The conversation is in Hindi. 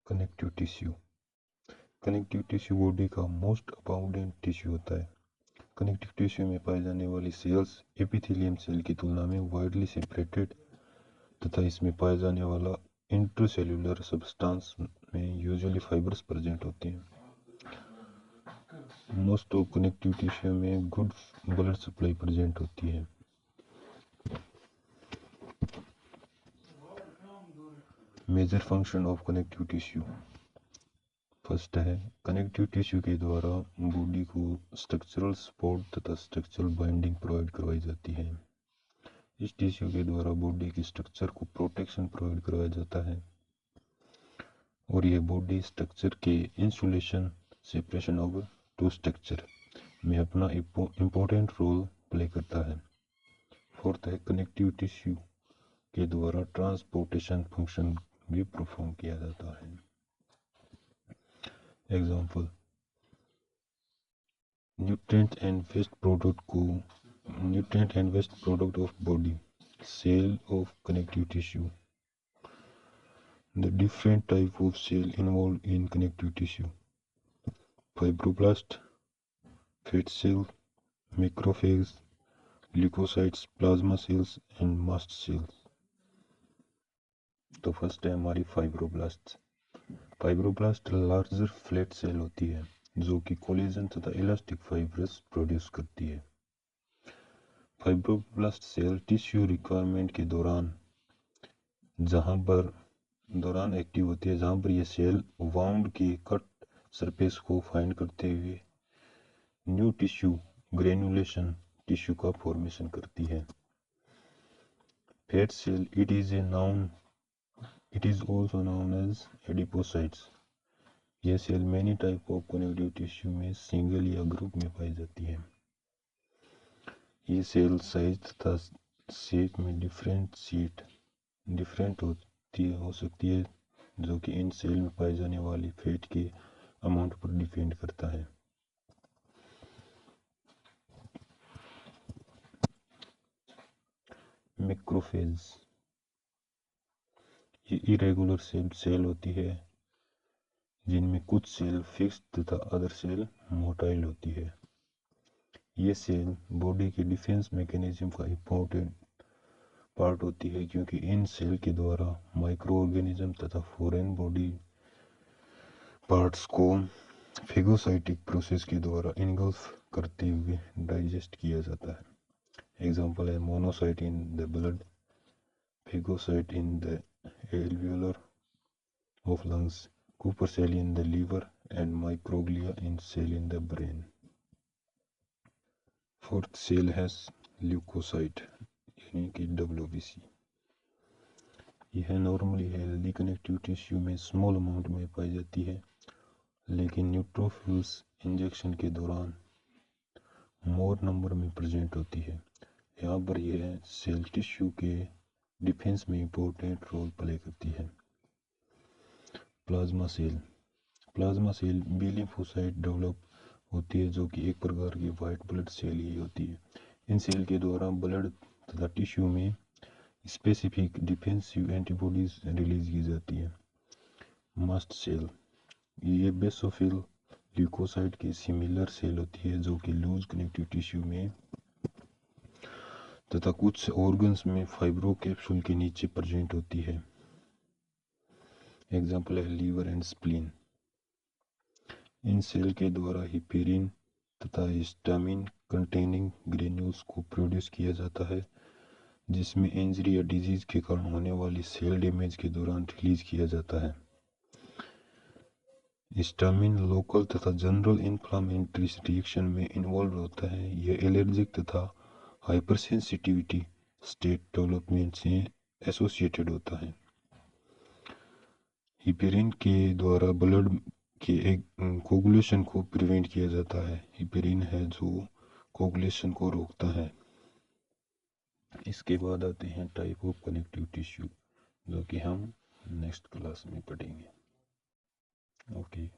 Connective tissue. Connective tissue body का मोस्ट अबाउंडेंट टिश्यू होता है। कनेक्टिव टिश्यू में पाई जाने वाली सेल्स एपिथेलियम सेल की तुलना में वाइडली सेपरेटेड तथा इसमें पाए जाने वाला इंट्रासेल्युलर सब्सटेंस में यूजुअली फाइबर्स प्रेजेंट होते हैं। मोस्ट ऑफ कनेक्टिव टिश्यू में गुड ब्लड सप्लाई प्रेजेंट होती है। Major function of connective tissue. First है, कनेक्टिव टिश्यू के द्वारा बॉडी को स्ट्रक्चरल सपोर्ट तथा स्ट्रक्चरल बाइंडिंग प्रोवाइड करवाई जाती है। इस टिश्यू के द्वारा बॉडी की स्ट्रक्चर को प्रोटेक्शन प्रोवाइड करवाया जाता है और यह बॉडी स्ट्रक्चर के insulation separation of two structure में अपना इम्पोर्टेंट रोल प्ले करता है। फोर्थ है, कनेक्टिव टिश्यू के द्वारा ट्रांसपोर्टेशन फंक्शन भी परफॉर्म किया जाता है। Example, nutrient and waste product of body, cell of connective tissue. The different type of cell involved in connective tissue: fibroblast, fat cell, macrophages, leukocytes, plasma cells and mast cells। तो फर्स्ट है हमारी fibroblast. Fibroblast larger flat cell होती है जो कि कोलेजन तथा इलास्टिक फाइब्रस प्रोड्यूस करती है। फाइब्रोब्लास्ट सेल टिश्यू रिक्वायरमेंट के दौरान एक्टिव होती है, जहां पर यह सेल वाउंड की कट सरफेस को फाइंड करते हुए न्यू टिश्यू ग्रेनुलेशन टिश्यू का फॉर्मेशन करती है। Fat cell, it is also known as adipocytes. यह cell many type of connective tissue में सिंगल या ग्रुप में पाई जाती है। ये सेल साइज तथा शेप में डिफरेंट हो सकती है जो कि इन सेल में पाई जाने वाली फैट के अमाउंट पर डिपेंड करता है। मैक्रोफेज, ये इरेगुलर सेल होती है जिनमें कुछ सेल फिक्स्ड तथा अदर सेल मोटाइल होती है। ये सेल बॉडी के डिफेंस मैकेनिज्म का इम्पोर्टेंट पार्ट होती है क्योंकि इन सेल के द्वारा माइक्रो ऑर्गेनिज्म तथा फॉरेन बॉडी पार्ट्स को फेगोसाइटिक प्रोसेस के द्वारा इनगल्फ करते हुए डाइजेस्ट किया जाता है। एग्जाम्पल है monocyte in the blood, phagocyte in the alveolar of lungs, Kupffer cell in the liver and microglia in cell in the brain. Fourth cell है ल्यूकोसाइट यानी कि WBC। यह नॉर्मली हेल्दी कनेक्टिव टिश्यू में स्मॉल अमाउंट में पाई जाती है, लेकिन न्यूट्रोफिल्स इंजेक्शन के दौरान मोर नंबर में प्रेजेंट होती है। यहाँ पर यह सेल टिश्यू के डिफेंस में इम्पोर्टेंट रोल प्ले करती है। Plasma cell B lymphocyte develop होती है जो कि एक प्रकार की वाइट ब्लड सेल ही होती है। इन सेल के द्वारा ब्लड तथा टिश्यू में स्पेसिफिक डिफेंसिव एंटीबॉडीज रिलीज की जाती है। मास्ट सेल, ये बेसोफिल ल्यूकोसाइट के सिमिलर सेल होती है जो कि लूज कनेक्टिव टिश्यू में तथा कुछ ऑर्गन्स में फाइब्रो कैप्सूल के नीचे प्रेजेंट होती है। एग्जाम्पल है लीवर एंड स्प्लीन। इन सेल के द्वारा हिपेरिन तथा हिस्टामिन कंटेनिंग ग्रेन्यूल्स को प्रोड्यूस किया जाता है जिसमें इंजरी या डिजीज के कारण होने वाली सेल डैमेज के दौरान रिलीज किया जाता है। हिस्टामिन लोकल तथा जनरल इन्फ्लामेटरी रिएक्शन में इन्वॉल्व होता है। यह एलर्जिक तथा हाइपरसेंसिटिविटी स्टेट डेवलपमेंट से एसोसिएटेड होता है। हिपेरिन के द्वारा ब्लड के एक कोगुलेशन को प्रिवेंट किया जाता है। हिपेरिन है जो कोगुलेशन को रोकता है। इसके बाद आते हैं टाइप ऑफ कनेक्टिव टिश्यू जो कि हम नेक्स्ट क्लास में पढ़ेंगे। ओके।